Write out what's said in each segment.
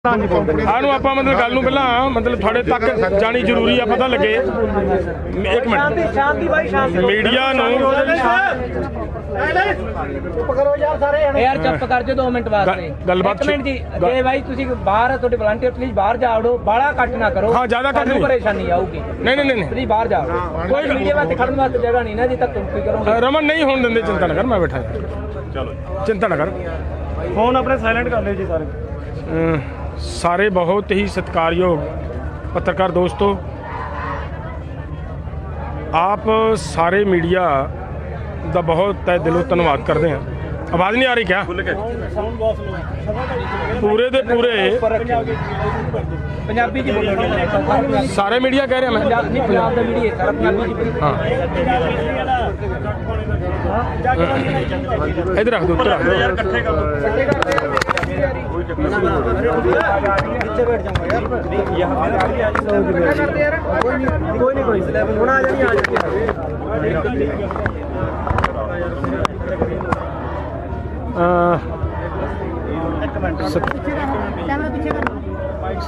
आनू आप मतलब गल नूं पहलां मतलब थोड़े तक जानी जरूरी है, पता लगे। एक मिनट मीडिया नूं यार चुप कर जो 2 मिनट वास्ते गलबात एक मिनट जी जे भाई तुसी बाहर तुहाडे वॉलंटियर प्लीज बाहर जाओ, बाला कट ना करो। हाँ ज्यादा कट नहीं, परेशानी आऊगी। नहीं प्लीज बाहर जाओ, कोई मीडिया वास्ते खड़न वास्ते जगह नहीं ना जी, तक तुम की करोगे। रमन नहीं होने देंगे, चिंता ना कर, मैं बैठा चलो चिंता ना कर। फोन अपने साइलेंट कर लो जी सारे। सारे बहुत ही सत्कारयोग पत्रकार दोस्तों, आप सारे मीडिया का बहुत तय दिलों धन्यवाद करते हैं। आवाज़ नहीं आ रही क्या? पूरे दे पूरे पंजाबी जी बोलो, सारे मीडिया कह रहे हैं मैं पंजाब दा मीडिया सारा पंजाबी जी। हाँ इधर रख दो, इधर रख दो।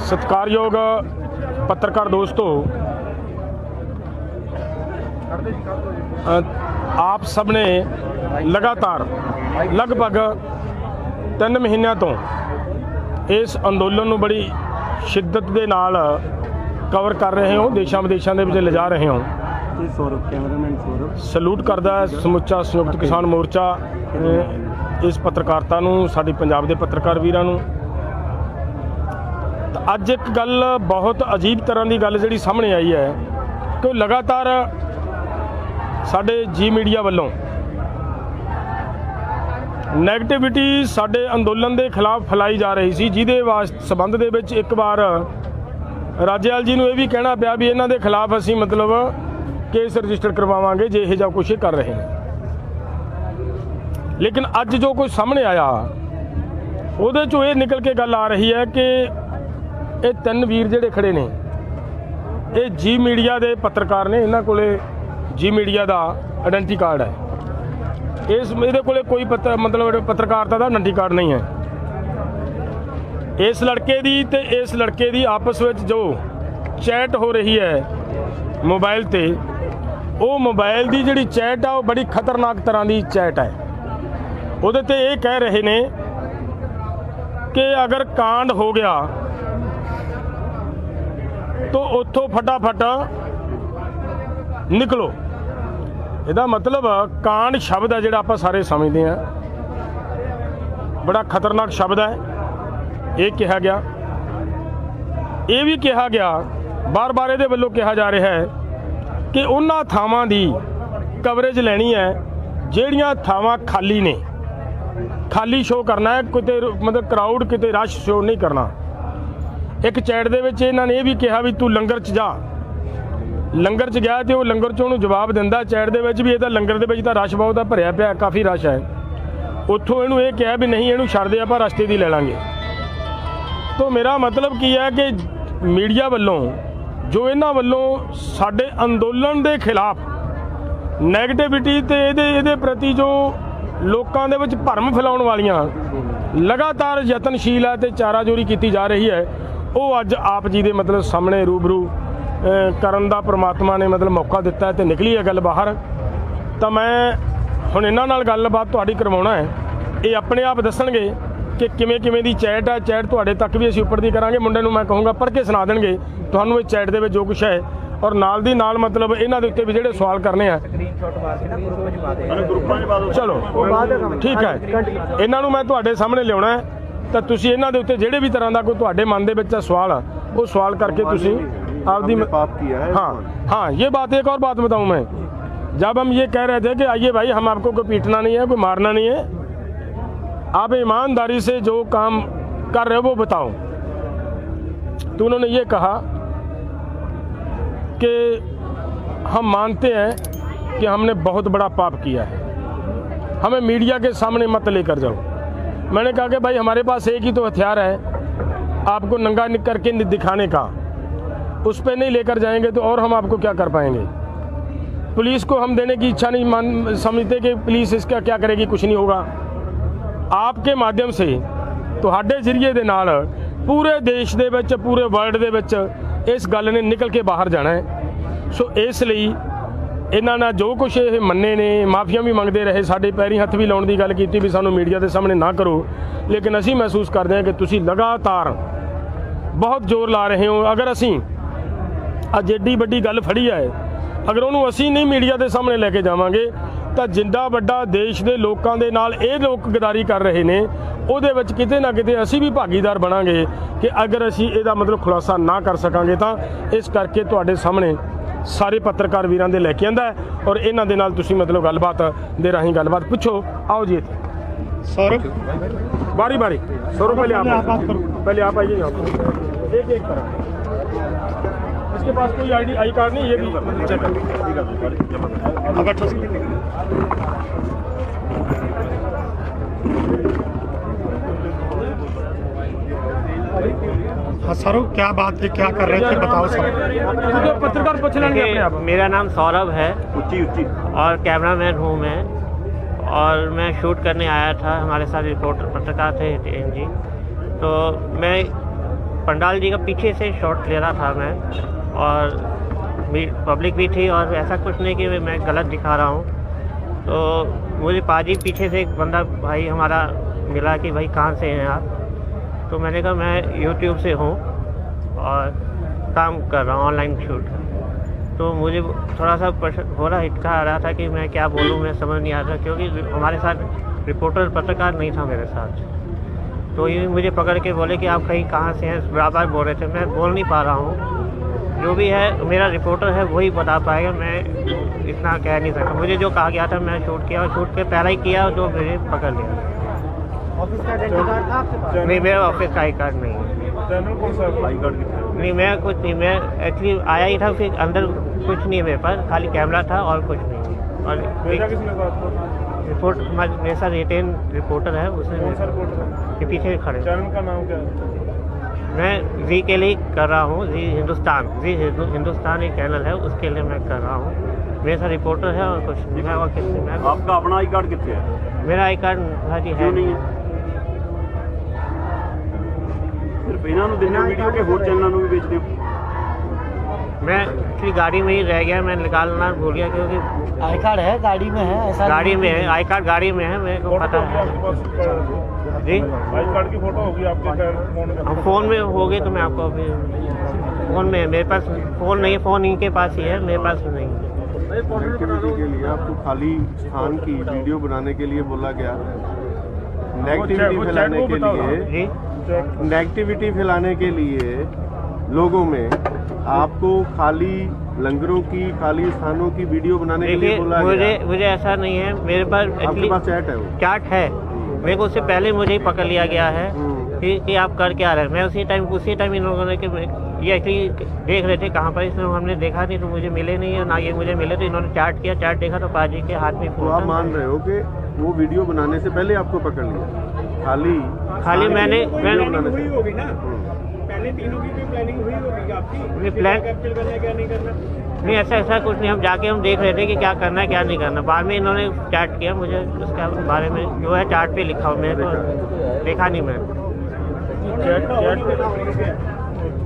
सत्कारयोग पत्रकार दोस्तों, आप सब ने लगातार लगभग 3 महीनों तो इस अंदोलन नूं बड़ी शिद्दत दे नाल कवर कर रहे हो, देशों विदेशों के ले जा रहे हो। सलूट करदा है समुचा संयुक्त किसान मोर्चा इस पत्रकारिता नूं, साडी पंजाब दे पत्रकार वीरां नूं। अज एक गल बहुत अजीब तरह की गल जिहड़ी सामने आई है कि लगातार साडे जी मीडिया वालों नैगेटिविटी साडे अंदोलन के खिलाफ फैलाई जा रही सी, जिहदे संबंध दे विच एक बार राजेवाल जी नूं ये भी कहना पिया भी इन्हां दे खिलाफ असीं मतलब केस रजिस्टर करवावांगे जे इह जिहा कुछ कर रहे हैं। लेकिन अज जो कुछ सामने आया उहदे चों ये निकल के गल आ रही है कि ये 3 वीर जिहड़े खड़े ने ये जी मीडिया के पत्रकार ने, इन्हां कोले जी मीडिया का आइडेंटिटी कार्ड है। इस ये कोई मतलब पत्रकारिता का आइडेंटिटी कार्ड नहीं है। इस लड़के दी ते इस लड़के दी आपस में जो चैट हो रही है मोबाइल ते, वो मोबाइल की जिहड़ी चैट है वो बड़ी खतरनाक तरह की चैट है। उहदे ते ये कह रहे ने कि अगर कांड हो गया तो उत्थों फटाफट निकलो। ਇਹਦਾ मतलब कांड शब्द है ਜਿਹੜਾ ਆਪਾਂ ਸਾਰੇ समझते हैं, बड़ा खतरनाक शब्द है। ये कहा गया, ये भी कहा गया, बार बार ये वालों कहा जा रहा है कि उन्हां थावां दी कवरेज लेनी है ਜਿਹੜੀਆਂ थावां खाली ने, खाली शो करना है, किते मतलब क्राउड किते रश शो नहीं करना। एक चैट दे विच इन्हां ने ये भी कहा भी तू लंगर च जा, लंगर च गया तो लंगर चों जवाब दिंदा चैट दे विच भी ये लंगर दे विच तां रश बहुत है, भरिया पिया काफ़ी रश है। उत्थों इहनूं ये कहा भी नहीं इहनूं छड्ड दे आपां रस्ते दी ले लांगे। तो मेरा मतलब की है कि मीडिया वालों जो इन्हां वालों साडे अंदोलन दे खिलाफ नैगेटिविटी ते इहदे प्रति जो लोकां दे विच भरम फैलाउण वालियां लगातार यतनशील है ते चाराजोरी की जा रही है, वो अज आप जी दे मतलब सामने रूबरू करन दा परमात्मा ने मतलब मौका दिता है तो निकली है गल बाहर। तो मैं हुण इन्हां नाल गलबात तुहाडी करवाउणा है, ये अपने आप दसणगे कि किवें किवें दी चैट है। चैट तुहाडे तक भी असीं उपर दी करांगे, मुंडे नूं मैं कहूँगा पढ़ के सुना देणगे तुहानूं ये चैट दे विच जो कुछ है, और नाल दी नाल मतलब इन्हां दे उत्ते भी जिहड़े सवाल करने हैं चलो ठीक है, इन्हां नूं मैं तुहाडे सामने लियाउणा है। तो तुसीं इन्हां दे उत्ते जिहड़े भी तरह का कोई तुहाडे मन दे विच सवाल आ वो सवाल करके तुसीं आपदी पाप किया है। हाँ ये बात, एक और बात बताऊं मैं, जब हम ये कह रहे थे कि आइए भाई हम आपको कोई पीटना नहीं है, कोई मारना नहीं है, आप ईमानदारी से जो काम कर रहे हो वो बताओ। तो उन्होंने ये कहा कि हम मानते हैं कि हमने बहुत बड़ा पाप किया है, हमें मीडिया के सामने मत लेकर जाओ। मैंने कहा कि भाई हमारे पास एक ही तो हथियार है आपको नंगा करके दिखाने का, उस पर नहीं लेकर जाएंगे तो और हम आपको क्या कर पाएंगे। पुलिस को हम देने की इच्छा नहीं समझते कि पुलिस इसका क्या करेगी, कुछ नहीं होगा। आपके माध्यम से तुहाडे जरिए दे नाल पूरे देश ਦੇ ਵਿੱਚ पूरे वर्ल्ड ਦੇ ਵਿੱਚ ਇਸ ਗੱਲ ਨੇ ਨਿਕਲ ਕੇ ਬਾਹਰ ਜਾਣਾ ਹੈ। ਸੋ ਇਸ ਲਈ ਇਹਨਾਂ ਨਾਲ ਜੋ ਕੁਛ ਇਹ ਮੰਨੇ ਨੇ, ਮਾਫੀਆਂ ਵੀ ਮੰਗਦੇ ਰਹੇ, ਸਾਡੇ ਪੈਰੀਂ ਹੱਥ ਵੀ ਲਾਉਣ ਦੀ ਗੱਲ ਕੀਤੀ ਵੀ ਸਾਨੂੰ ਮੀਡੀਆ ਦੇ ਸਾਹਮਣੇ ਨਾ ਕਰੋ, ਲੇਕਿਨ ਅਸੀਂ ਮਹਿਸੂਸ ਕਰਦੇ ਹਾਂ ਕਿ ਤੁਸੀਂ ਲਗਾਤਾਰ ਬਹੁਤ ਜ਼ੋਰ ਲਾ ਰਹੇ ਹੋ। ਅਗਰ ਅਸੀਂ ਅੱਜ ਏਡੀ ਵੱਡੀ ਗੱਲ ਫੜੀ ਹੈ, ਅਗਰ ਉਹਨੂੰ ਅਸੀਂ ਨਹੀਂ ਮੀਡੀਆ ਦੇ ਸਾਹਮਣੇ ਲੈ ਕੇ ਜਾਵਾਂਗੇ ਤਾਂ ਜਿੰਦਾ ਵੱਡਾ ਦੇਸ਼ ਦੇ ਲੋਕਾਂ ਦੇ ਨਾਲ ਇਹ ਲੋਕ ਗਦਾਰੀ ਕਰ ਰਹੇ ਨੇ, ਉਹਦੇ ਵਿੱਚ ਕਿਤੇ ਨਾ ਕਿਤੇ ਅਸੀਂ ਵੀ ਭਾਗੀਦਾਰ ਬਣਾਂਗੇ ਕਿ ਅਗਰ ਅਸੀਂ ਇਹਦਾ ਮਤਲਬ ਖੁਲਾਸਾ ਨਾ ਕਰ ਸਕਾਂਗੇ ਤਾਂ ਇਸ ਕਰਕੇ ਤੁਹਾਡੇ ਸਾਹਮਣੇ ਸਾਰੇ ਪੱਤਰਕਾਰ ਵੀਰਾਂ ਦੇ ਲੈ ਕੇ ਆਂਦਾ ਹੈ ਔਰ ਇਹਨਾਂ ਦੇ ਨਾਲ ਤੁਸੀਂ ਮਤਲਬ ਗੱਲਬਾਤ ਦੇ ਰਾਹੀਂ ਗੱਲਬਾਤ ਪੁੱਛੋ। आओ जी सौरभ बारी बारी सौरभ पहले आप आइए यहाँ पर। एक एक तरह इसके पास कोई आई कार्ड नहीं, ये भी हाँ सौरभ, क्या बात है, क्या कर रहे थे, बताओ सर। तो पत्रकार पूछ लेंगे अपने आप। मेरा नाम सौरभ है और कैमरामैन हूँ मैं, और मैं शूट करने आया था। हमारे साथ रिपोर्टर पत्रकार थे हितेन जी, तो मैं पंडाल जी का पीछे से शॉट ले रहा था मैं, और पब्लिक भी थी, और ऐसा कुछ नहीं कि मैं गलत दिखा रहा हूँ। तो मुझे पाजी पीछे से एक बंदा भाई हमारा मिला कि भाई कहाँ से हैं आप, तो मैंने कहा मैं यूट्यूब से हूँ और काम कर रहा हूँ ऑनलाइन शूट। तो मुझे थोड़ा सा हो रहा हिचका आ रहा था कि मैं क्या बोलूँ, मैं समझ नहीं आ रहा, क्योंकि हमारे साथ रिपोर्टर पत्रकार नहीं था मेरे साथ। तो ये मुझे पकड़ के बोले कि आप कहीं कहाँ से हैं, बराबर बोल रहे थे, मैं बोल नहीं पा रहा हूँ। जो भी है मेरा रिपोर्टर है वही बता पाएगा, मैं इतना कह नहीं सकता। मुझे जो कहा गया था मैं शूट किया, और शूट के पहले ही किया, जो मुझे पकड़ लिया। ऑफिस का आइडेंटिटी कार्ड था आपके पास? नहीं, मेरा ऑफिस का आई कार्ड नहीं है। चैनल कौन सा आई कार्ड नहीं, मैं कुछ नहीं, मैं एक्चुअली आया ही था, फिर अंदर कुछ नहीं मेरे पास, खाली कैमरा था और कुछ नहीं। और किसने था आपको? रिपोर्ट मेरे साथ रिटेन रिपोर्टर है, उसने के पीछे खड़े। चैनल का नाम क्या है? मैं जी के लिए कर रहा हूँ, जी हिंदुस्तान एक चैनल है, उसके लिए मैं कर रहा हूँ। मेरे साथ रिपोर्टर है और कुछ नहीं। मैं और किसने मैं आपका अपना आई कार्ड कितने है? मेरा आई कार्ड हाजी है क्यों नहीं है? सिर्फ इन्हों देने वीडियो के होर चैनलों भी बेचते हो? मैं एक्चुअली गाड़ी में ही रह गया, मैं निकालना भूल गया, क्योंकि आई कार्ड है गाड़ी में है, ऐसा गाड़ी में है, आई कार्ड गाड़ी में है, मेरे को पता है जी। आई कार्ड की फोटो होगी आपके फोन में? हम फ़ोन में हो गए तो मैं आपको अभी फ़ोन में है, मेरे पास फ़ोन नहीं है, फ़ोन इनके पास ही है, मेरे पास नहीं है। नेगेटिविटी के लिए आपको खाली स्थान की वीडियो बनाने के लिए बोला गया, नेगेटिविटी फैलाने के लिए, जी नेगेटिविटी फैलाने के लिए लोगों में आपको खाली लंगरों की, खाली स्थानों की वीडियो बनाने के लिए देखिए, बोला गया। मुझे ऐसा नहीं है, मेरे पास आपके पास चैट है वो? चार्ट है, मेरे को उससे पहले मुझे ही पकड़ लिया गया है कि आप कर क्या रहे हैं। मैं उसी टाइम इन लोगों ने कि ये एक्चुअली देख रहे थे कहाँ पर, इसमें हमने देखा नहीं तो मुझे मिले नहीं है ना, ये मुझे मिले तो इन्होंने चार्ट किया, चार्ट देखा तो पाजी के हाथ में तो फोन आप था। मान रहे हो कि वो वीडियो बनाने से पहले आपको पकड़ लिया? खाली मैंने हुई होगी ना, पहले तीनों की कोई प्लानिंग हुई होगी आपकी, प्लान कैप्चर करना है क्या नहीं करना? नहीं, ऐसा कुछ नहीं, हम जाके हम देख रहे थे कि क्या करना है क्या नहीं करना। बाद में इन्होंने चार्ट किया, मुझे उसके बारे में जो है चार्ट पे लिखा हो, मेरे को देखा नहीं मैंने।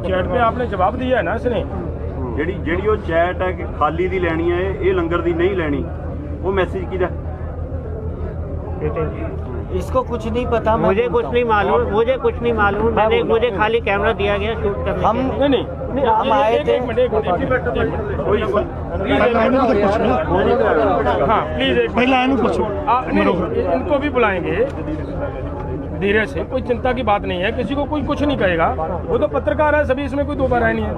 चैट पे आपने जवाब दिया है ना इसने? ਜਿਹੜੀ ਉਹ ਚੈਟ ਹੈ ਕਿ ਖਾਲੀ ਦੀ ਲੈਣੀ ਹੈ, ਇਹ ਲੰਗਰ ਦੀ ਨਹੀਂ ਲੈਣੀ, ਉਹ ਮੈਸੇਜ ਕਿਹਦਾ? इसको कुछ नहीं पता, मुझे कुछ नहीं मालूम, मुझे खाली कैमरा दिया गया शूट करने हम के लिए। नहीं हम आए थे। एक मिनट हाँ प्लीज एक पहले आए ना पूछो। नहीं, इनको भी बुलाएंगे धीरे से, कोई चिंता की बात नहीं है, किसी को कोई कुछ नहीं कहेगा, वो तो पत्रकार है सभी, इसमें कोई दो बार नहीं है।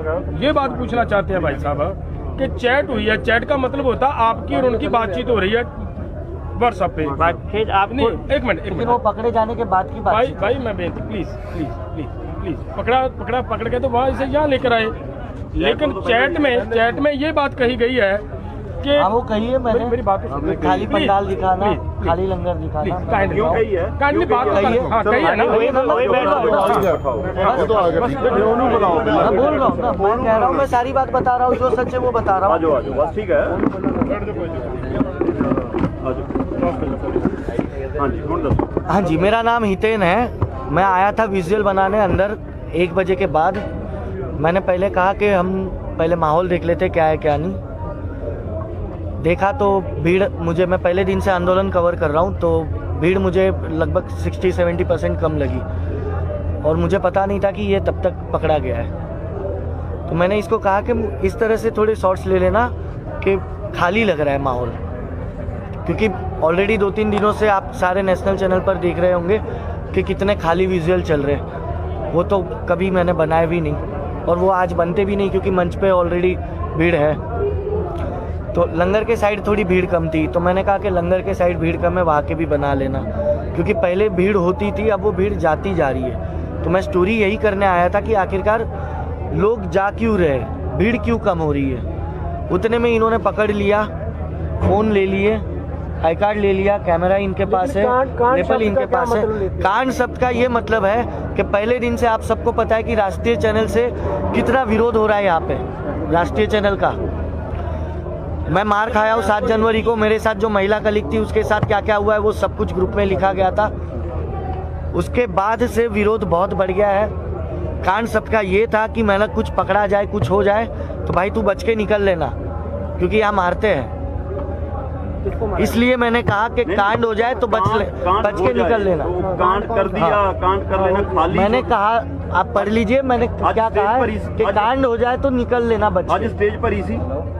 ये बात पूछना चाहते हैं भाई साहब कि चैट हुई है, चैट का मतलब होता है आपकी और उनकी बातचीत हो रही है व्हाट्सएप पे। बातचीत आप नहीं, एक मिनट वो पकड़े जाने के बाद की बात। भाई मैं बेनती, प्लीज पकड़ के तो वहाँ इसे यहाँ लेकर आए, लेकिन चैट में ये बात कही गई है कि हाँ वो कही है मैंने, मेरी बात तो खाली पंडाल दिखाना, खाली लंगर दिखाना। क्यों कही है? काइंडली बात कही है। हाँ कही है ना, वही बैठो। वो तो आ गया, दोनों बताओ। मैं बोल रहा हूँ ना, मैं कह रहा हूँ, मैं सारी बात बता रहा हूँ, जो सच है वो बता रहा हूँ। आ जाओ बस ठीक है। हाँ जी, हुण दसो। हाँ जी, मेरा नाम हितेन है, मैं आया था विजुअल बनाने अंदर 1 बजे के बाद मैंने पहले कहा कि हम पहले माहौल देख लेते क्या है क्या नहीं। देखा तो भीड़, मुझे, मैं पहले दिन से आंदोलन कवर कर रहा हूँ, तो भीड़ मुझे लगभग 60-70% कम लगी और मुझे पता नहीं था कि ये तब तक पकड़ा गया है। तो मैंने इसको कहा कि इस तरह से थोड़े शॉट्स ले लेना कि खाली लग रहा है माहौल, क्योंकि ऑलरेडी 2-3 दिनों से आप सारे नेशनल चैनल पर देख रहे होंगे कि कितने खाली विजुअल चल रहे हैं। वो तो कभी मैंने बनाए भी नहीं और वो आज बनते भी नहीं, क्योंकि मंच पे ऑलरेडी भीड़ है। तो लंगर के साइड थोड़ी भीड़ कम थी, तो मैंने कहा कि लंगर के साइड भीड़ कम है, वहाँ के भी बना लेना, क्योंकि पहले भीड़ होती थी, अब वो भीड़ जाती जा रही है। तो मैं स्टोरी यही करने आया था कि आखिरकार लोग जा क्यों रहे, भीड़ क्यों कम हो रही है। उतने में इन्होंने पकड़ लिया, फ़ोन ले लिए, आई कार्ड ले लिया, कैमरा इनके पास है, रेफल इनके पास है। कांड शब्द का ये मतलब है कि पहले दिन से आप सबको पता है कि राष्ट्रीय चैनल से कितना विरोध हो रहा है यहाँ पे, राष्ट्रीय चैनल का। मैं मार खाया हूँ 7 जनवरी को, मेरे साथ जो महिला कलीग थी उसके साथ क्या क्या हुआ है वो सब कुछ ग्रुप में लिखा गया था। उसके बाद से विरोध बहुत बढ़ गया है। कांड शब्द का ये था कि मैंने कुछ पकड़ा जाए, कुछ हो जाए तो भाई तू बच के निकल लेना, क्योंकि यहाँ मारते हैं। इसलिए मैंने कहा कि कांड हो जाए तो बच के निकल लेना। तो कांड कर दिया, कांड कर लेना खाली। मैंने कहा, आप पढ़ लीजिए, मैंने क्या कहा है कि कांड हो जाए तो निकल लेना बच आज के। स्टेज पर ही सी,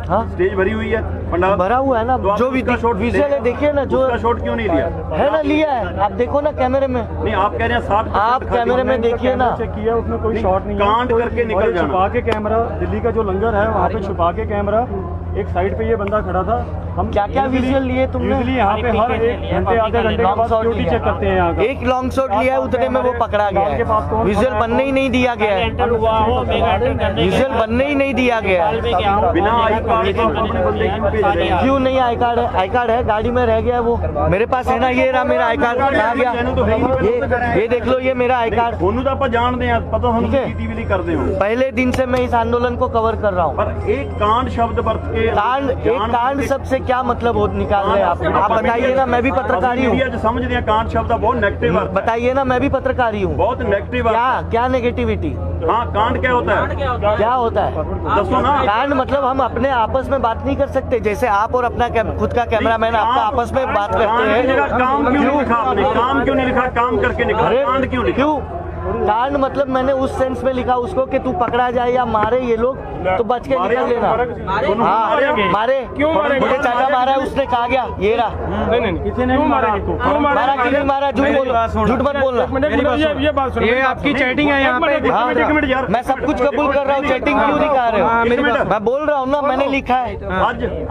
हाँ स्टेज भरी हुई है, पंडाल भरा हुआ है ना, तो जो विजुअल है देखिए ना, जो शॉट क्यों नहीं लिया है ना, लिया है, आप देखो ना कैमरे में। नहीं, आप कह रहे हैं 60% आप कैमरे में देखिए ना, चेक किया, उसमें कोई शॉट नहीं है। कांड करके निकल जाना। छुपा के कैमरा, दिल्ली का जो लंगर है वहाँ पे छुपा के कैमरा, एक साइड पे ये बंदा खड़ा था। हम क्या क्या विजुअल लिए तुमने? यूजुअली यहाँ पे हर 1 घंटे आधे घंटे के बाद सिक्योरिटी चेक करते हैं यहाँ का। एक लॉन्ग शॉट लिया है, उतने में वो पकड़ा गया है। विजुअल बनने ही नहीं दिया गया है, विजुअल बनने ही नहीं दिया गया है। बिना आई कार्ड के अपने बंदे क्यों भेज रहे हैं? क्यों नहीं? आई कार्ड है, आई कार्ड है, गाड़ी में रह गया वो, मेरे पास है ना, ये रहा मेरा आई कार्ड। कहाँ गया? ये देख लो, ये मेरा आई कार्ड। ਤੁਹਾਨੂੰ ਤਾਂ ਆਪਾਂ ਜਾਣਦੇ ਆ, ਪਤਾ ਤੁਹਾਨੂੰ ठीक है। सीसीटीवी ਲਈ ਕਰਦੇ ਹੋ, पहले दिन से मैं इस आंदोलन को कवर कर रहा हूँ। पर एक कांड शब्द वर्त के कांड, एक कांड शब्द से क्या मतलब हो निकाल रहे हैं आप बताइए ना, मैं भी पत्रकारी हूँ। मीडिया 'ਚ ਸਮਝਦੇ ਆ ਕਾਂਡ शब्द ਦਾ बहुत नेगेटिव अर्थ, बताइए ना, मैं भी पत्रकारी हूँ। बहुत नेगेटिव क्या अर्थ। क्या नेगेटिविटी, हाँ, कांड क्या होता है? क्या होता है? दसो ना। कांड मतलब हम अपने आपस में बात नहीं कर सकते, जैसे आप और अपना खुद का कैमरामैन आपका आपस में बात करते हैं। काम क्यों नहीं लिखा आपने? काम क्यों नहीं लिखा? काम करके निकला, अरे कांड क्यों लिखा? क्यों? कांड मतलब मैंने उस सेंस में लिखा उसको कि तू पकड़ा जाए या मारे ये लोग तो बच के निकल लेना। हाँ, मारे क्यों मारेंगे? मुझे चाचा मारा है, उसने कहा गया ये रहा। नहीं, किसी ने नहीं मारा इसको। मारा कि नहीं मारा? झूठ मत बोलना। ये बात सुनो, ये आपकी चैटिंग है यहाँ पे। हाँ, एक मिनट यार, मैं सब कुछ कबूल कर रहा हूँ, चैटिंग क्यों दिखा रहे हो? मैं बोल रहा हूँ ना, मैंने लिखा है।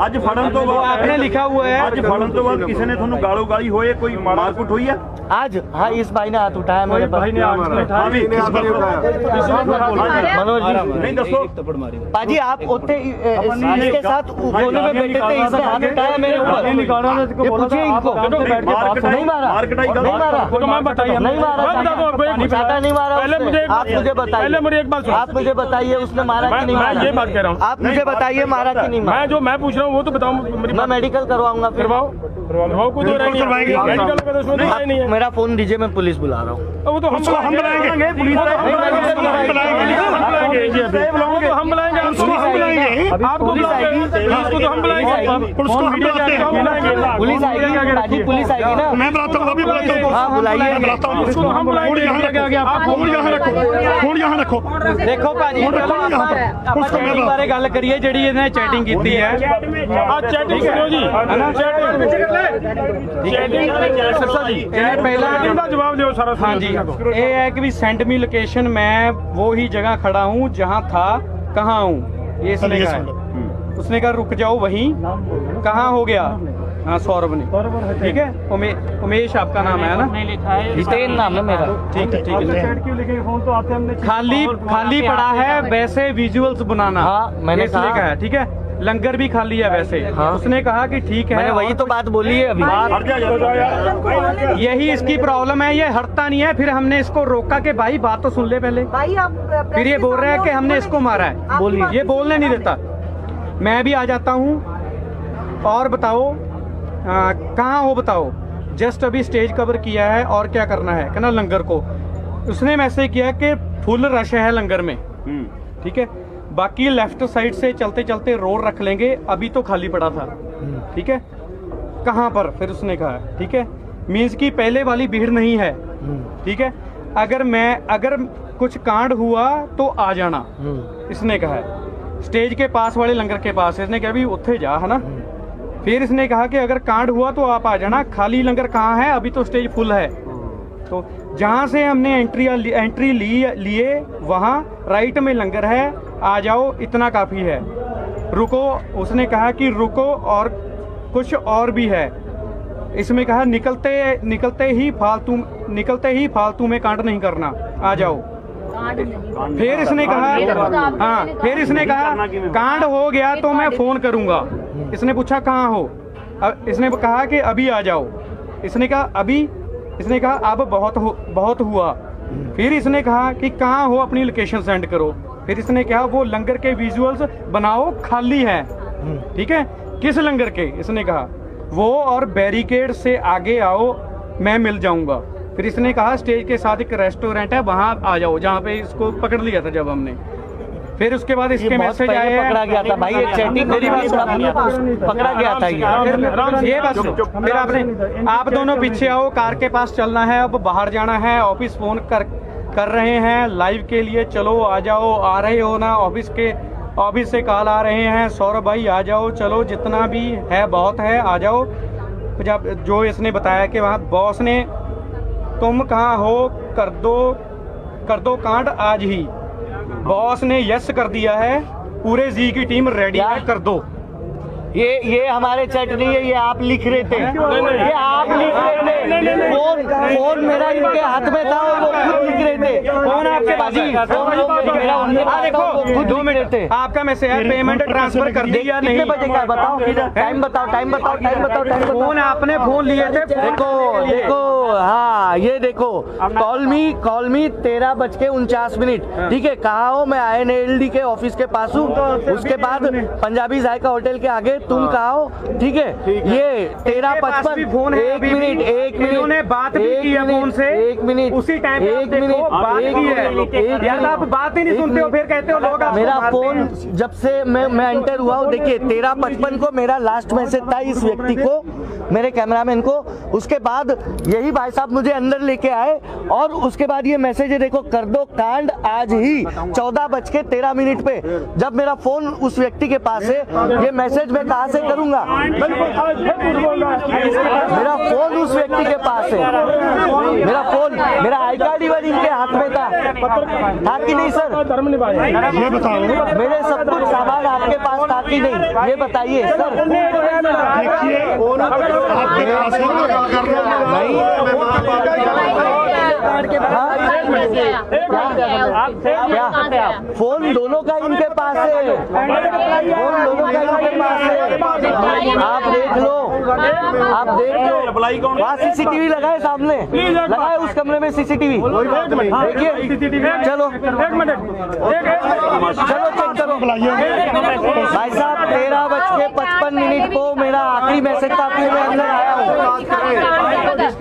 ਅੱਜ ਫੜਨ ਤੋਂ ਬਾਅਦ आपने लिखा हुआ है। ਅੱਜ ਫੜਨ ਤੋਂ ਬਾਅਦ ਕਿਸੇ ਨੇ ਤੁਹਾਨੂੰ ਗਾਲੋ ਗਾਲੀ ਹੋਏ, ਕੋਈ ਮਾਰਕੁੱਟ ਹੋਈ ਹੈ? आज हाँ, इस भाई ने हाथ उठाया मेरे पास। हाँ भी, मनोज जी, नहीं दसो। पाजी आप उतने इसके साथ कोने में बैठे थे, इसने हाथ उठाया मेरे ऊपर। ये पूछिए इनको, नहीं मारा, नहीं मारा, तो मैं बताइए, नहीं मारा, चाटा नहीं मारा। पहले मुझे आप मुझे बताइए, पहले मुझे एक बात सुनो। आप मुझे बताइए उसने मारा कि नहीं मैं मारा? ये बात कह रहा हूँ, आप मुझे बताइए मारा कि नहीं मारा? मैं जो मैं पूछ रहा हूँ वो तो बताऊँ। मैं मेडिकल करवाऊंगा फिर। करवाओ को तो मेडिकल का तो उसमें तो नहीं है। मेरा फोन दीजिए, मैं पुलिस बुला रहा हूँ। वो तो हम बुलाएंगे, पुलिस हम बुलाएंगे, आपको बुलाएंगे, उसको तो हम बुलाएंगे, पुलिस आएगी, पुलिस आएगी ना, मैं बुलाता हूँ, अभी बुलाता हूँ। हाँ बुलाइए, उसको हम बुलाएंगे। फोन यहाँ रखो। देखो भाजी, ਆਪਾਂ ਚੈਟਿੰਗ ਬਾਰੇ ਗੱਲ ਕਰੀਏ ਜਿਹੜੀ ਇਹਨੇ ਚੈਟਿੰਗ ਕੀਤੀ ਹੈ। ਆ ਚੈਟਿੰਗ ਕਰੋ ਜੀ, ਹੈ ਨਾ? ਚੈਟਿੰਗ ਸਰਸਾ ਜੀ, ਇਹਨੇ ਪਹਿਲਾਂ ਇਹਦਾ ਜਵਾਬ ਦਿਓ ਸਾਰਾ। हाँ जी, ये है कि भी सेंड मी लोकेशन, मैं वो ही जगह खड़ा हूँ जहाँ था, कहाँ हूँ, ये इसने कहा है। उसने कहा रुक जाओ वहीं, कहाँ हो गया? हाँ, सौरभ ने, ठीक है। उमेश आपका नाम है ना? हितेन नाम है मेरा। ठीक है, ठीक है। क्यों लिखे फोन तो आते हमने खाली पड़ा है वैसे विजुअल्स बनाना। हाँ, मैंने इसलिए कहा है, ठीक है। लंगर भी खाली है वैसे। हाँ। उसने कहा कि ठीक है, मैंने वही तो बात बोली है अभी। यही इसकी प्रॉब्लम है, ये हटता नहीं है। फिर हमने इसको रोका कि भाई बात तो सुन ले पहले। भाई आप फिर ये बोल रहा है कि हमने इसको मारा है। बोलिए। ये बोलने नहीं देता। मैं भी आ जाता हूँ। और बताओ कहाँ हो, बताओ। जस्ट अभी स्टेज कवर किया है और क्या करना है, कहना लंगर को। उसने मैसेज किया कि फुल रश है लंगर में, ठीक है। बाकी लेफ्ट साइड से चलते चलते रोड रख लेंगे, अभी तो खाली पड़ा था, ठीक है। कहाँ पर, फिर उसने कहा, ठीक है, मीन्स की पहले वाली भीड़ नहीं है, ठीक है। अगर कुछ कांड हुआ तो आ जाना, इसने कहा है। स्टेज के पास वाले लंगर के पास, इसने कहा भी उत्थे जा, है ना। फिर इसने कहा कि अगर कांड हुआ तो आप आ जाना, खाली लंगर कहाँ है, अभी तो स्टेज फुल है। तो जहाँ से हमने एंट्री लिए वहाँ राइट में लंगर है, आ जाओ, इतना काफ़ी है। रुको, उसने कहा कि रुको और कुछ और भी है। इसमें कहा निकलते ही फालतू में कांड नहीं करना, आ जाओ। फिर इसने कहा, हाँ, फिर इसने कहा कांड हो गया तो मैं फोन करूंगा। इसने पूछा कहाँ हो, इसने कहा कि अभी आ जाओ। इसने कहा अभी, इसने कहा अब बहुत हुआ। फिर इसने कहा कि कहाँ हो, अपनी लोकेशन सेंड करो। फिर इसने कहा वो लंगर के विजुअल्स बनाओ, खाली है, ठीक है। किस लंगर के, इसने कहा वो, और बैरिकेड से आगे आओ, मैं मिल जाऊंगा। फिर इसने कहा स्टेज के साथ एक रेस्टोरेंट है, वहां आ जाओ, जहाँ पे इसको पकड़ लिया था जब हमने। फिर उसके बाद इसके मैसेज आए हैं, पकड़ा गया था भाई, ये चैटिंग मेरी बात पकड़ा गया था ये बस। फिर आप दोनों पीछे आओ, कार के पास चलना है, अब बाहर जाना है, ऑफिस फोन कर रहे हैं लाइव के लिए, चलो आ जाओ, आ रहे हो ना, ऑफिस से कॉल आ रहे हैं, सौरभ भाई आ जाओ, चलो जितना भी है बहुत है, आ जाओ। जब जो इसने बताया कि वहाँ बॉस ने, तुम कहाँ हो, कर दो कांड आज ही। बॉस ने यस कर दिया है, पूरे जी की टीम रेडी है, कर दो। ये हमारे चैट नहीं है, ये आप लिख रहे थे, ये आप लिख रहे थे। फोन मेरा इनके हाथ में था और वो खुद लिख रहे थे। फोन आपके पास है, मेरा उनके पास था, वो खुद 2 मिनट थे। आपका मैसेज है, पेमेंट ट्रांसफर कर दी या नहीं? कितने बजे का बताओ, टाइम बताओ। फोन आपने फोन लिए थे, देखो, हाँ ये देखो, कॉल मी 13:49, ठीक है। कहाँ हो, मैं INLD के ऑफिस के पास हूँ। उसके बाद पंजाबी जायका होटल के आगे, तुम कहाँ हो, ठीक है। ये 13:55, एक मिनट, इन्होंने बात भी की है फोन से, एक मिनट, उसी टाइम पे आप देखो बात की है, या तो आप बात ही नहीं सुनते हो, फिर कहते हो लोग मेरा फोन जब से मैं एंटर हुआ हूँ, देखिए 13:55 को मेरा लास्ट मैसेज था इस व्यक्ति को, मेरे कैमरामैन को। उसके बाद यही भाई साहब मुझे अंदर लेके आए, और उसके बाद ये मैसेज है, देखो, कर दो कांड आज ही 14:13 पे। जब मेरा फोन उस व्यक्ति के पास है, ये मैसेज मैं कहाँ से करूंगा? मेरा फोन उस व्यक्ति के पास है, मेरा फोन, मेरा आई कार्ड इनके हाथ में था कि नहीं सर? ये बताओ, मेरे सब कुछ सामान आपके पास था कि नहीं, ये बताइए सर। देखिए आपके फोन दोनों का इनके पास है, फोन दोनों का इनके पास है। आप देख लो, वहाँ CCTV लगाए, सामने लगाए, उस कमरे में CCTV देखिए। चलो चेक करो भाई साहब। 13:55 को मेरा आखिरी मैसेज था, फिर मैं अंदर आया हूँ।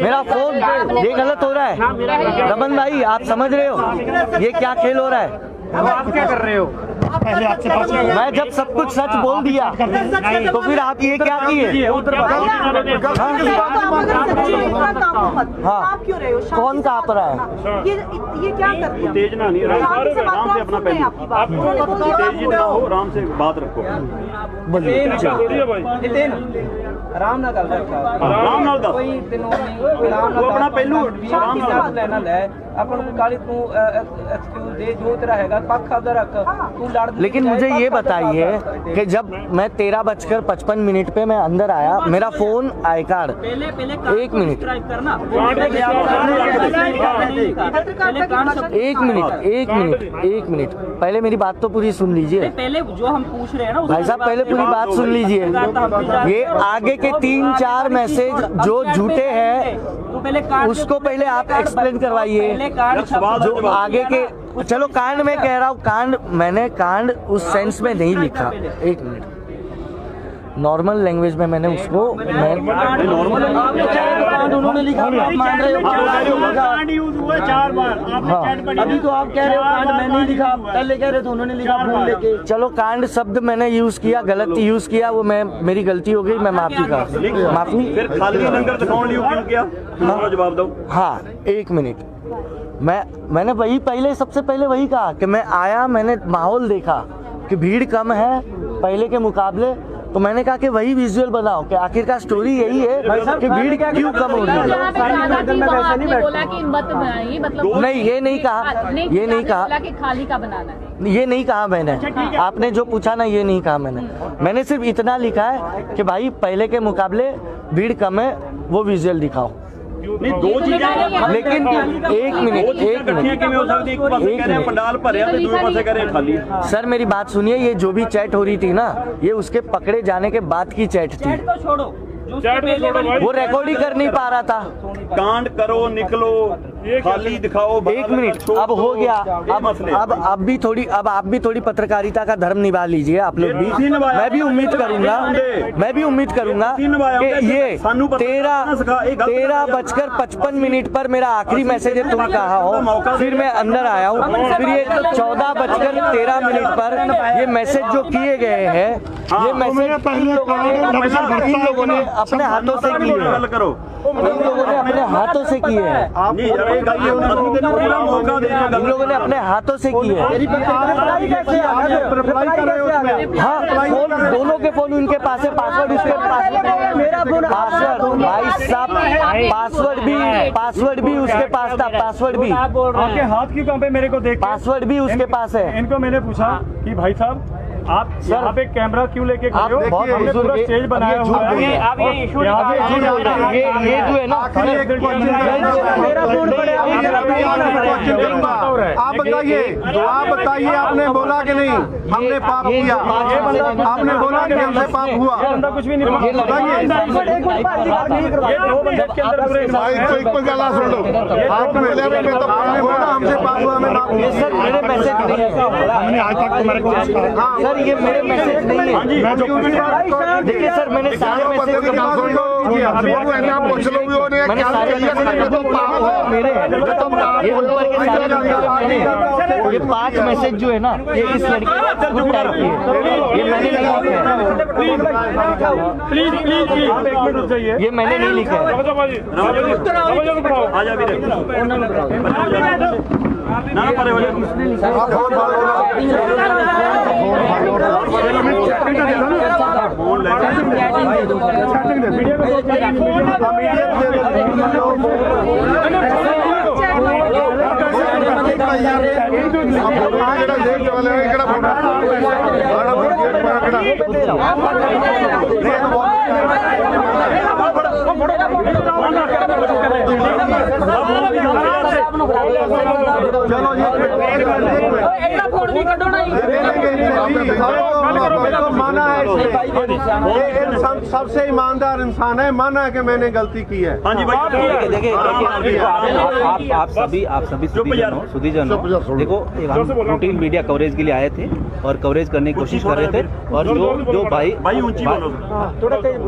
मेरा फोन, ये गलत हो रहा है रमन भाई, आप समझ रहे हो ये क्या खेल हो रहा है? आप क्या कर रहे हो? पहले आपसे बात मैं जब सब कुछ सच बोल दिया तो फिर आप ये क्या किए? आप क्यों रहे हो? कौन कहाँ पर है? ये क्या कर दिया? उत्तेजना नहीं, आराम से अपना तेजी ना हो, आराम से बात रखो। आराम ना गल आराम नाल दस। कोई तेनों वो अपना पहलू आराम नाल लेना ले अपन काली तू एक्सक्यूज दे, जो तेरा हैगा पक्ष आपदा रख, तू लड़। लेकिन मुझे ये बताइए कि जब मैं 13:55 पे मैं अंदर आया, मेरा फोन आई कार्ड, एक मिनट, एक मिनट, पहले मेरी बात तो पूरी सुन लीजिए। पहले जो हम पूछ रहे हैं ना भाई साहब, पहले पूरी बात सुन लीजिए। ये आगे के 3-4 मैसेज जो झूठे हैं, उसको पहले आप एक्सप्लेन करवाइए। जो आगे के, चलो कांड में कह रहा हूँ, कांड मैंने कांड उस सेंस में नहीं लिखा। एक मिनट, नॉर्मल लैंग्वेज में मैंने उसको उन्होंने लिखा, आप मान रहे हो? कांड यूज हुआ 4 बार, आपने अभी तो आप कह रहे हो कांड मैं नहीं लिखा, पहले कह रहे थे उन्होंने लिखा फोन लेके। चलो कांड शब्द मैंने यूज किया, गलत यूज किया, वो मेरी गलती हो गई, मैं माफी का माफी। फिर खाली लंगर दिखाने लिए क्यों किया? पूरा जवाब दो। हाँ 1 मिनट, मैंने वही सबसे पहले वही कहा कि मैं आया, मैंने माहौल देखा कि भीड़ कम है पहले के मुकाबले, तो मैंने कहा कि वही विजुअल बनाओ कि आखिरकार स्टोरी यही है कि भीड़ क्यों कम हो रही है। नहीं ये नहीं कहा, ये नहीं कहा कि खाली का बनाना है, ये नहीं कहा मैंने। आपने जो पूछा ना ये नहीं कहा मैंने सिर्फ इतना लिखा है कि भाई पहले के मुकाबले भीड़ कम है, वो विजुअल दिखाओ। नहीं, 2 चीजें लेकिन 1 मिनट पंडाल भरे दूसरे पासे करे खाली। सर मेरी बात सुनिए, ये जो भी चैट हो रही थी ना, ये उसके पकड़े जाने के बाद की चैट थी, चैट को छोड़ो, वो रिकॉर्ड ही कर नहीं पा रहा था। कांड करो, निकलो, खाली दिखाओ। 1 मिनट अब हो गया, अब आप भी थोड़ी पत्रकारिता का धर्म निभा लीजिए आप लोग भी। मैं भी उम्मीद करूंगा कि ये 13:55 पर मेरा आखिरी मैसेज है तुम कहा हो, फिर मैं अंदर आया हूँ, फिर ये 14:13 पर ये मैसेज जो किए गए हैं, ये मैसेज इन लोगों ने अपने हाथों से किए हैं, इन लोगों ने अपने हाथों से किए हैं, इन लोगों ने अपने हाथों से किए हैं। हाँ फोन, दोनों के फोन उनके पास है, पासवर्ड उसके पास है, पासवर्ड भाई साहब, पासवर्ड भी उसके पास था, पासवर्ड भी। आपके हाथ क्यों कांपे मेरे को देख? पासवर्ड भी उसके पास है। इनको मैंने पूछा कि भाई साहब आप यहाँ पे कैमरा क्यों लेके खड़े हो? हमने पूरा स्टेज बनाया हुआ है। ये जो है ना, आप बताइए आपने बोला कि नहीं हमने पाप किया? आपने बोला कि हमसे पाप हुआ? कुछ भी नहीं हमसे पाप हुआ, सर मेरे मैसेज नहीं है, ये मेरे मैसेज नहीं है। देखिए सर मैंने सारे मैसेज ये 5 मैसेज जो है ना, ये इस लड़की ने टाइप किए, ये मैंने नहीं लिखा है, ये मैंने नहीं लिखा माना है, सबसे ईमानदार इंसान है, माना है कि मैंने गलती की है। हाँ जी भाई, देखिए आप सभी सुधीजन हो, देखो हम रूटीन मीडिया कवरेज के लिए आए थे और कवरेज करने की कोशिश कर रहे थे, और जो भाई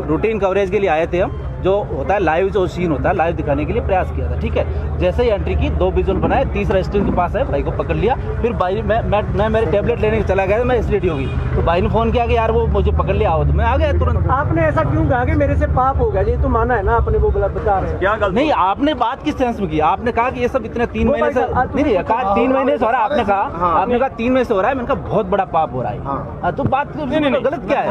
रूटीन कवरेज के लिए आए थे हम, जो होता है लाइव, जो सीन होता है लाइव दिखाने के लिए प्रयास किया था, ठीक है। जैसे ही एंट्री की 2 विजुअल बनाए, तीसरा स्टेज के पास है, भाई को पकड़ लिया, फिर भाई मैं मेरे टेबलेट लेने चला गया, मैं एसिडिटी हो गई, तो भाई ने फोन किया कि यार वो मुझे पकड़ लिया, आओ, तो मैं आ गया तुरंत। आपने ऐसा क्यों कहा कि मेरे से पाप हो गया? ये तो माना है ना आपने, वो गलत बता रहे हैं। क्या गलती? नहीं, आपने बात किस सेंस में की? आपने कहा कि ये सब इतने 3 महीने से नहीं कहा, 3 महीने से हो रहा है, आपने कहा 3 महीने से हो रहा है, मैंने कहा बहुत बड़ा पाप हो रहा है, तो बात गलत क्या है?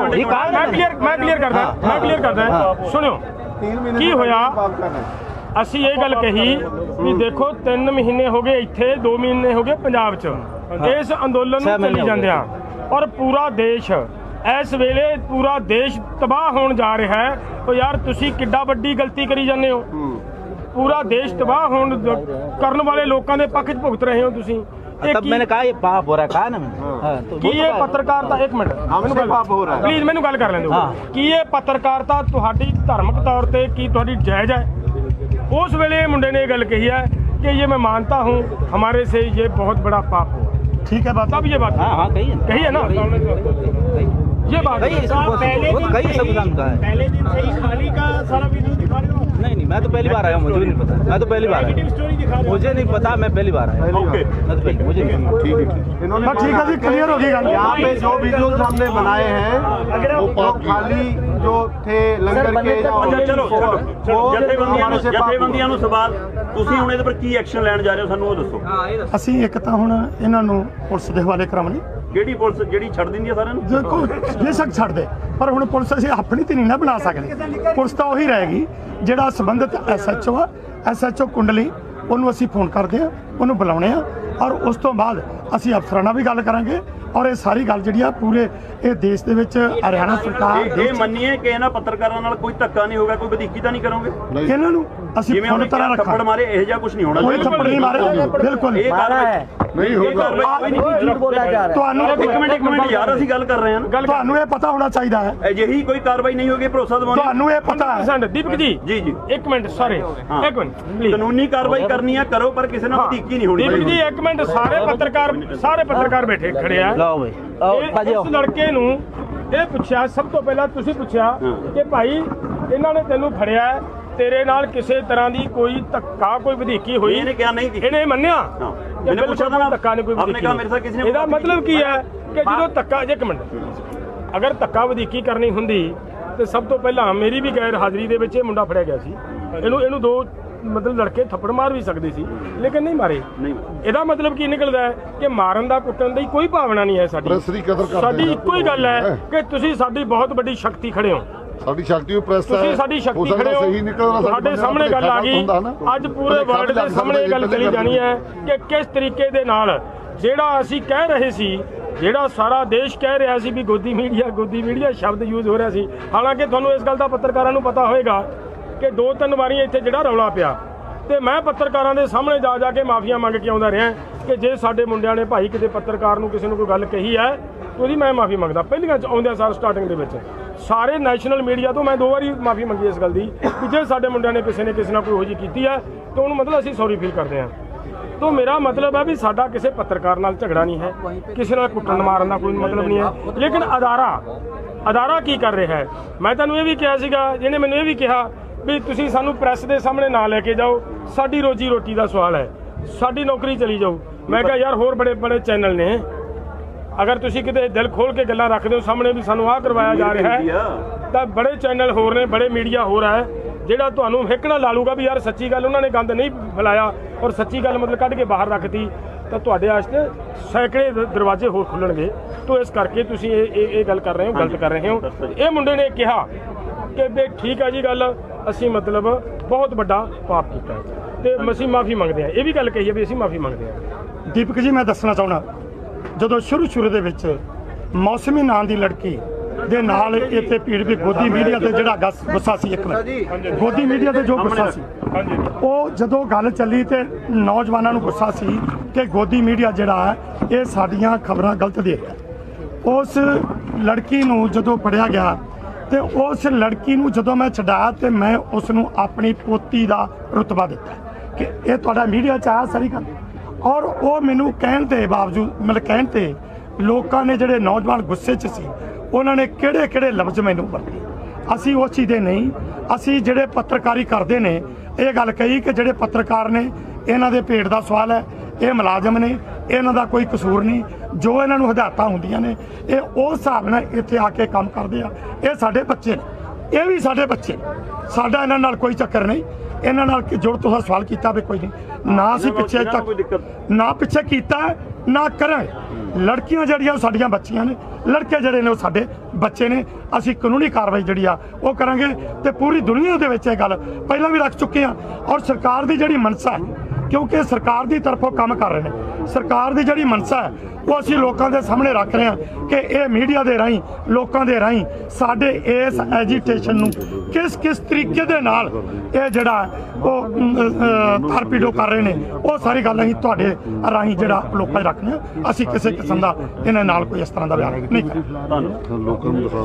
मैं क्लियर करता है। सुनो की होया, ਅਸੀਂ ਇਹ ਗੱਲ ਕਹੀ ਵੀ ਦੇਖੋ 3 ਮਹੀਨੇ ਹੋ ਗਏ ਇੱਥੇ, 2 ਮਹੀਨੇ ਹੋ ਗਏ ਪੰਜਾਬ 'ਚ ਇਸ ਅੰਦੋਲਨ ਨੂੰ ਚੱਲੀ ਜਾਂਦਿਆਂ, ਔਰ ਪੂਰਾ ਦੇਸ਼ ਇਸ ਵੇਲੇ ਪੂਰਾ ਦੇਸ਼ ਤਬਾਹ ਹੋਣ ਜਾ ਰਿਹਾ ਹੈ। ਉਹ ਯਾਰ ਤੁਸੀਂ ਕਿੱਡਾ ਵੱਡੀ ਗਲਤੀ ਕਰੀ ਜਾਂਦੇ ਹੋ, ਪੂਰਾ ਦੇਸ਼ ਤਬਾਹ ਹੋਣ ਕਰਨ ਵਾਲੇ ਲੋਕਾਂ ਦੇ ਪੱਖ 'ਚ ਭੁਗਤ ਰਹੇ ਹੋ ਤੁਸੀਂ। तब मैंने कहा ये पाप हो रहा है, कहा ना मैंने तो कि ये पत्रकारिता, एक मिनट पाप हो रहा है, प्लीज मैंने गल कर लें दो कि ये पत्रकारिता तुहाडी धार्मिक तौर पे की तुहाडी जायज़ है? उस वेले मुंडे ने गल कही है कि ये मैं मानता हूँ हमारे से ये बहुत बड़ा पाप हुआ। ठीक है बात, अब ये बात हाँ कही है ना, ये बात कई संविधान का है। पहले दिन से ही खाली का सारा वीडियो दिखा रहे हो? नहीं, मैं तो पहली बार आया, मुझे भी नहीं पता, मैं तो पहली बार आया, स्टोरी दिखा रहे हो? मुझे नहीं पता, मैं पहली बार आया, ओके मैं तो पहली, मुझे नहीं पता। ठीक है ठीक है जी, क्लियर होगी गल। यहाँ पे जो विजुअल्स हमने बनाए हैं वो खाली जो थे लंगर के ਅੱਛਾ ਚਲੋ ਜਥੇਬੰਦੀਆਂ ਨੂੰ ਸਵਾਲ, ਤੁਸੀਂ ਹੁਣ ਇਹਦੇ ਪਰ ਕੀ ਐਕਸ਼ਨ ਲੈਣ ਜਾ ਰਹੇ ਹੋ, ਸਾਨੂੰ ਉਹ ਦੱਸੋ। ਅਸੀਂ ਇੱਕ ਤਾਂ ਹੁਣ ਇਹਨਾਂ ਨੂੰ ਪੁਲਿਸ ਦੇ ਹਵਾਲੇ ਕਰਾਵਾਂਗੇ, ਕਿਹੜੀ ਪੁਲਿਸ ਜਿਹੜੀ ਛੱਡ ਦਿੰਦੀ ਹੈ ਸਾਰਿਆਂ ਨੂੰ? ਦੇਖੋ ਬੇਸ਼ੱਕ ਛੱਡ ਦੇ, ਪਰ ਹੁਣ ਪੁਲਿਸ ਅਸੀਂ ਆਪਣੀ ਤੇ ਨਹੀਂ ਨਾ ਬਣਾ ਸਕਦੇ। ਪੁਲਿਸ ਤਾਂ ਉਹੀ ਰਹੇਗੀ ਜਿਹੜਾ ਸੰਬੰਧਿਤ ਐਸਐਚਓ ਆ, ਐਸਐਚਓ ਕੁੰਡਲੀ, ਉਹਨੂੰ ਅਸੀਂ ਫੋਨ ਕਰਦੇ ਆ, ਉਹਨੂੰ ਬੁਲਾਉਣੇ ਆ, ਔਰ ਉਸ ਤੋਂ ਬਾਅਦ ਅਸੀਂ ਅਫਸਰਾਂ ਨਾਲ ਵੀ ਗੱਲ ਕਰਾਂਗੇ, ਔਰ ਇਹ ਸਾਰੀ ਗੱਲ ਜਿਹੜੀ ਆ ਪੂਰੇ ਇਹ ਦੇਸ਼ ਦੇ ਵਿੱਚ ਹਰਿਆਣਾ ਸਰਕਾਰ ਇਹ ਮੰਨੀਏ ਕਿ ਇਹਨਾਂ ਪੱਤਰਕਾਰਾਂ ਨਾਲ ਕੋਈ ਧੱਕਾ ਨਹੀਂ ਹੋਗਾ, ਕੋਈ ਵਧੀਕੀ ਤਾਂ ਨਹੀਂ ਕਰੋਗੇ? ਇਹਨਾਂ ਨੂੰ ਅਸੀਂ ਜਿਵੇਂ ਫੋਨ ਉਹਨੇ ਤਰ੍ਹਾਂ ਥੱਪੜ ਰੱਖਾਂਗੇ, ਮਾਰੇ ਇਹ ਜਿਹਾ ਕੁਝ ਨਹੀਂ ਹੋਣਾ ਕੋਈ ਥੱਪੜ ਨਹੀਂ ਮਾਰੇ, ਬਿਲਕੁਲ ਇਹ ਕਾਰਵਾਈ नहीं होगा। ਤੁਹਾਨੂੰ ਇੱਕ ਮਿੰਟ ਯਾਰ, ਅਸੀਂ ਗੱਲ ਕਰ ਰਹੇ ਹਾਂ, ਤੁਹਾਨੂੰ ਇਹ ਪਤਾ ਹੋਣਾ ਚਾਹੀਦਾ ਹੈ, ਅਜਿਹੀ ਕੋਈ ਕਾਰਵਾਈ ਨਹੀਂ ਹੋਗੀ ਭਰੋਸਾ ਦਿਵਾਉਣੀ। ਤੁਹਾਨੂੰ ਇਹ ਪਤਾ ਹੈ ਦੀਪਕ ਜੀ। ਜੀ ਜੀ ਇੱਕ ਮਿੰਟ ਸਾਰੇ, ਇੱਕ ਮਿੰਟ ਪਲੀਜ਼, ਕਾਨੂੰਨੀ ਕਾਰਵਾਈ ਕਰਨੀ ਆ ਕਰੋ, ਪਰ ਕਿਸੇ ਨਾਲ ਵਧੀਕੀ ਨਹੀਂ ਹੋਣੀ। ਦੀਪਕ ਜੀ ਇੱਕ ਮਿੰਟ, ਸਾਰੇ ਪੱਤਰਕਾਰ ਬੈਠੇ ਖੜੇ ਆ। लाओ भाई, आओ भाजी आओ। ਉਸ ਲੜਕੇ ਨੂੰ ਇਹ ਪੁੱਛਿਆ, ਸਭ ਤੋਂ ਪਹਿਲਾਂ ਤੁਸੀਂ ਪੁੱਛਿਆ ਕਿ ਭਾਈ ਇਹਨਾਂ ਨੇ ਤੈਨੂੰ ਫੜਿਆ, ਤੇਰੇ ਨਾਲ ਕਿਸੇ ਤਰ੍ਹਾਂ ਦੀ ਕੋਈ ਧੱਕਾ ਕੋਈ ਵਧੀਕੀ ਹੋਈ? ਇਹਨੇ ਕਿਹਾ ਨਹੀਂ ਕੀਤੀ। ਇਹਨੇ ਮੰਨਿਆ मैंने पूछा था ना, ਧੱਕਾ ਨਹੀਂ ਕੋਈ आपने कहा मेरे साथ किसी ने ਇਹਦਾ ਮਤਲਬ ਕੀ ਹੈ ਕਿ ਜਦੋਂ ਧੱਕਾ, ਇੱਕ ਮਿੰਟ, ਅਗਰ ਧੱਕਾ ਵਧੀਕੀ ਕਰਨੀ ਹੁੰਦੀ ਤੇ ਸਭ ਤੋਂ ਪਹਿਲਾਂ ਮੇਰੀ ਵੀ ਗੈਰ ਹਾਜ਼ਰੀ ਦੇ ਵਿੱਚ ਇਹ ਮੁੰਡਾ ਫੜਿਆ ਗਿਆ ਸੀ, ਇਹਨੂੰ ਦੋ ਮਤਲਬ ਲੜਕੇ ਥੱਪੜ ਮਾਰ ਵੀ ਸਕਦੇ ਸੀ, ਲੇਕਿਨ ਨਹੀਂ ਮਾਰੇ। ਇਹਦਾ ਮਤਲਬ ਕੀ ਨਿਕਲਦਾ ਹੈ ਕਿ ਮਾਰਨ ਦਾ ਕੁੱਟਣ ਦੀ ਕੋਈ ਭਾਵਨਾ ਨਹੀਂ ਹੈ ਸਾਡੀ ਇੱਕੋ ਹੀ ਗੱਲ ਹੈ ਕਿ ਤੁਸੀਂ ਸਾਡੀ ਬਹੁਤ ਵੱਡੀ ਸ਼ਕਤੀ ਖੜੇ ਹੋ, ਸਾਡੀ ਸ਼ਕਤੀ ਉਹ ਪ੍ਰੈਸ ਹੈ, ਤੁਸੀਂ ਸਾਡੀ ਸ਼ਕਤੀ ਖੜੇ ਹੋ, ਸਾਡੇ ਸਾਹਮਣੇ ਗੱਲ ਆ ਗਈ, ਅੱਜ ਪੂਰੇ ਵਰਲਡ ਦੇ ਸਾਹਮਣੇ ਇਹ ਗੱਲ ਚਲੀ ਜਾਣੀ ਹੈ ਕਿ ਕਿਸ ਤਰੀਕੇ ਦੇ ਨਾਲ ਜਿਹੜਾ ਅਸੀਂ ਕਹਿ ਰਹੇ ਸੀ, ਜਿਹੜਾ ਸਾਰਾ ਦੇਸ਼ ਕਹਿ ਰਿਹਾ ਸੀ ਵੀ ਗੋਦੀ ਮੀਡੀਆ ਸ਼ਬਦ ਯੂਜ਼ ਹੋ ਰਿਹਾ ਸੀ, ਹਾਲਾਂਕਿ ਤੁਹਾਨੂੰ ਇਸ ਗੱਲ ਦਾ ਪੱਤਰਕਾਰਾਂ ਨੂੰ ਪਤਾ ਹੋਏਗਾ ਕਿ 2-3 ਵਾਰੀਆਂ ਇੱਥੇ ਜਿਹੜਾ ਰੌਲਾ ਪਿਆ ਤੇ ਮੈਂ ਪੱਤਰਕਾਰਾਂ ਦੇ ਸਾਹਮਣੇ ਜਾ ਕੇ ਮਾਫੀਆਂ ਮੰਗ ਕੇ ਆਉਂਦਾ ਰਿਹਾ ਕਿ ਜੇ ਸਾਡੇ ਮੁੰਡਿਆਂ ਨੇ ਭਾਈ ਕਿਤੇ ਪੱਤਰਕਾਰ ਨੂੰ ਕਿਸੇ ਨੂੰ ਕੋਈ ਗੱਲ ਕਹੀ ਹੈ ਉਹਦੀ ਮੈਂ ਮਾਫੀ ਮੰਗਦਾ। ਪਹਿਲੀਆਂ ਚ ਆਉਂਦਿਆਂ ਸਾਰ ਸਟਾਰਟਿੰਗ ਦੇ ਵਿੱਚ ਸਾਰੇ ਨੈਸ਼ਨਲ ਮੀਡੀਆ ਤੋਂ ਮੈਂ 2 ਵਾਰੀ ਮਾਫੀ ਮੰਗੀ ਇਸ ਗੱਲ ਦੀ ਕਿ ਜੇ ਸਾਡੇ ਮੁੰਡਿਆਂ ਨੇ ਕਿਸੇ ਨਾਲ ਕੋਈ ਇਹੋ ਜਿਹੀ ਕੀਤੀ ਹੈ ਤਾਂ ਉਹਨੂੰ ਮਤਲਬ ਅਸੀਂ ਸੌਰੀ ਫੀਲ ਕਰਦੇ ਹਾਂ। तो मेरा मतलब है भी साडा किसी पत्रकार नाल झगड़ा नहीं है, किसी नाल कुट्टन मारन दा कोई मतलब नहीं है, लेकिन अदारा की कर रहा है। मैं तुहानूं ये भी कहा सीगा, जिहने मैनूं ये भी कहा भी तुसीं सानूं प्रैस दे सामने ना लैके जाओ, साडी रोजी रोटी का सवाल है, साडी नौकरी चली जाओ। मैं कहा यार होर बड़े बड़े चैनल ने, अगर तुसीं किते दिल खोल के गल्लां रखदे हो सामने भी सानूं आ करवाया जा रहा है, तो बड़े चैनल होर ने, बड़े मीडिया होर है ਜਿਹੜਾ ਤੁਹਾਨੂੰ ਹਿੱਕਣਾ ਲਾ ਲੂਗਾ ਵੀ ਯਾਰ ਸੱਚੀ ਗੱਲ ਉਹਨਾਂ ਨੇ ਗੰਦ ਨਹੀਂ ਫੈਲਾਇਆ ਔਰ ਸੱਚੀ ਗੱਲ ਮਤਲਬ ਕੱਢ ਕੇ ਬਾਹਰ ਰੱਖਤੀ, ਤਾਂ ਤੁਹਾਡੇ ਵਾਸਤੇ ਸੈਂਕੜੇ ਦਰਵਾਜ਼ੇ ਹੋਰ ਖੁੱਲਣਗੇ। ਤੋਂ ਇਸ ਕਰਕੇ ਤੁਸੀਂ ਇਹ ਗੱਲ ਕਰ ਰਹੇ ਹੋ, ਗਲਤ ਕਰ ਰਹੇ ਹੋ। ਇਹ ਮੁੰਡੇ ਨੇ ਕਿਹਾ ਕਿ ਬੇ ਠੀਕ ਹੈ ਜੀ ਗੱਲ, ਅਸੀਂ ਮਤਲਬ ਬਹੁਤ ਵੱਡਾ ਪਾਪ ਕੀਤਾ ਹੈ ਤੇ ਅਸੀਂ ਮਾਫੀ ਮੰਗਦੇ ਹਾਂ। ਇਹ ਵੀ ਗੱਲ ਕਹੀ ਹੈ ਵੀ ਅਸੀਂ ਮਾਫੀ ਮੰਗਦੇ ਹਾਂ। ਦੀਪਕ ਜੀ ਮੈਂ ਦੱਸਣਾ ਚਾਹੁੰਦਾ, ਜਦੋਂ ਸ਼ੁਰੂ ਦੇ ਵਿੱਚ ਮੌਸਮੀ ਨਾਂ ਦੀ ਲੜਕੀ ਦੇ ਨਾਲ ਇੱਥੇ ਭੀੜ ਵੀ ਗੋਦੀ ਮੀਡੀਆ ਤੇ ਜਿਹੜਾ ਗੁੱਸਾ ਸੀ, ਇੱਕ ਮਿੰਟ, ਗੋਦੀ ਮੀਡੀਆ ਤੇ ਜੋ ਗੁੱਸਾ ਸੀ ਉਹ ਜਦੋਂ ਗੱਲ ਚੱਲੀ ਤੇ ਨੌਜਵਾਨਾਂ ਨੂੰ ਗੁੱਸਾ ਸੀ ਕਿ ਗੋਦੀ ਮੀਡੀਆ ਜਿਹੜਾ ਹੈ ਇਹ ਸਾਡੀਆਂ ਖਬਰਾਂ ਗਲਤ ਦੇ ਰਿਹਾ। ਉਸ ਲੜਕੀ ਨੂੰ ਜਦੋਂ ਫੜਿਆ ਗਿਆ ਤੇ ਉਸ ਲੜਕੀ ਨੂੰ ਜਦੋਂ ਮੈਂ ਛਡਾਇਆ ਤੇ ਮੈਂ ਉਸ ਨੂੰ ਆਪਣੀ ਪੋਤੀ ਦਾ ਰੁਤਬਾ ਦਿੱਤਾ ਕਿ ਇਹ ਤੁਹਾਡਾ ਮੀਡੀਆ 'ਚ ਆਇਆ ਸਾਰੀ ਗੱਲ, ਔਰ ਉਹ ਮੈਨੂੰ ਕਹਿਣ ਦੇ ਬਾਵਜੂਦ ਮਤਲਬ ਕਹਿਣ ਤੇ ਲੋਕਾਂ ਨੇ ਜਿਹੜੇ ਨੌਜਵਾਨ ਗੁੱਸੇ 'ਚ ਸੀ ਉਹਨਾਂ ਨੇ ਕਿਹੜੇ ਲਫ਼ਜ਼ ਮੈਨੂੰ ਵਰਤੇ। ਅਸੀਂ ਉਸ ਚੀਜ਼ ਦੇ ਨਹੀਂ, ਅਸੀਂ ਜਿਹੜੇ ਪੱਤਰਕਾਰੀ ਕਰਦੇ ਨੇ ਇਹ ਗੱਲ ਕਹੀ ਕਿ ਜਿਹੜੇ ਪੱਤਰਕਾਰ ਨੇ ਇਹਨਾਂ ਦੇ ਪੇਟ ਦਾ ਸਵਾਲ ਹੈ, ਇਹ ਮੁਲਾਜ਼ਮ ਨੇ, ਇਹਨਾਂ ਦਾ ਕੋਈ ਕਸੂਰ ਨਹੀਂ, ਜੋ ਇਹਨਾਂ ਨੂੰ ਹਦਾਇਤਾਂ ਹੁੰਦੀਆਂ ਨੇ ਇਹ ਉਸ ਹਿਸਾਬ ਨਾਲ ਇੱਥੇ ਆ ਕੇ ਕੰਮ ਕਰਦੇ ਆ। ਇਹ ਸਾਡੇ ਬੱਚੇ ਨੇ, ਇਹ ਵੀ ਸਾਡੇ ਬੱਚੇ, ਸਾਡਾ ਇਹਨਾਂ ਨਾਲ ਕੋਈ ਚੱਕਰ ਨਹੀਂ। ਇਹਨਾਂ ਨਾਲ ਜੋ ਤੁਸੀਂ ਸਵਾਲ ਕੀਤਾ ਵੀ ਕੋਈ ਨਹੀਂ, ਨਾ ਅਸੀਂ ਪਿੱਛੇ ਤੱਕ ਨਾ ਪਿੱਛੇ ਕੀਤਾ ਨਾ ਕਰਾਂ। ਲੜਕੀਆਂ ਜਿਹੜੀਆਂ ਉਹ ਸਾਡੀਆਂ ਬੱਚੀਆਂ ਨੇ, ਲੜਕੇ ਜਿਹੜੇ ਨੇ ਉਹ ਸਾਡੇ ਬੱਚੇ ਨੇ। ਅਸੀਂ ਕਾਨੂੰਨੀ ਕਾਰਵਾਈ ਜਿਹੜੀ ਆ ਉਹ ਕਰਾਂਗੇ ਤੇ ਪੂਰੀ ਦੁਨੀਆ ਦੇ ਵਿੱਚ ਇਹ ਗੱਲ ਪਹਿਲਾਂ ਵੀ ਰੱਖ ਚੁੱਕੇ ਆ। ਔਰ ਸਰਕਾਰ ਦੀ ਜਿਹੜੀ ਮਨਸਾ ਹੈ, ਕਿਉਂਕਿ ਸਰਕਾਰ ਦੀ ਤਰਫੋਂ ਕੰਮ ਕਰ ਰਹੇ ਨੇ, ਸਰਕਾਰ ਦੀ ਜਿਹੜੀ ਮਨਸਾ ਹੈ ਉਹ ਅਸੀਂ ਲੋਕਾਂ ਦੇ ਸਾਹਮਣੇ ਰੱਖ ਰਹੇ ਹਾਂ ਕਿ ਇਹ ਮੀਡੀਆ ਦੇ ਰਾਹੀਂ ਲੋਕਾਂ ਦੇ ਰਾਹੀਂ ਸਾਡੇ ਇਸ ਐਜੀਟੇਸ਼ਨ ਨੂੰ ਕਿਸ ਤਰੀਕੇ ਦੇ ਨਾਲ ਇਹ ਜਿਹੜਾ ਉਹ ਟਾਰਪੀਡੋ ਕਰ ਰਹੇ ਨੇ, ਉਹ ਸਾਰੀ ਗੱਲ ਅਸੀਂ ਤੁਹਾਡੇ ਰਾਹੀਂ ਜਿਹੜਾ ਲੋਕਾਂ 'ਚ ਰੱਖਦੇ ਹਾਂ। ਅਸੀਂ ਕਿਸੇ ਕਿਸਮ ਦਾ ਇਹਨਾਂ ਨਾਲ ਕੋਈ ਇਸ ਤਰ੍ਹਾਂ ਦਾ ਬਿਆਨ ਨਹੀਂ ਕਰਾਂਗੇ। ਲੋਕਾਂ ਨੂੰ ਦਿਖਾ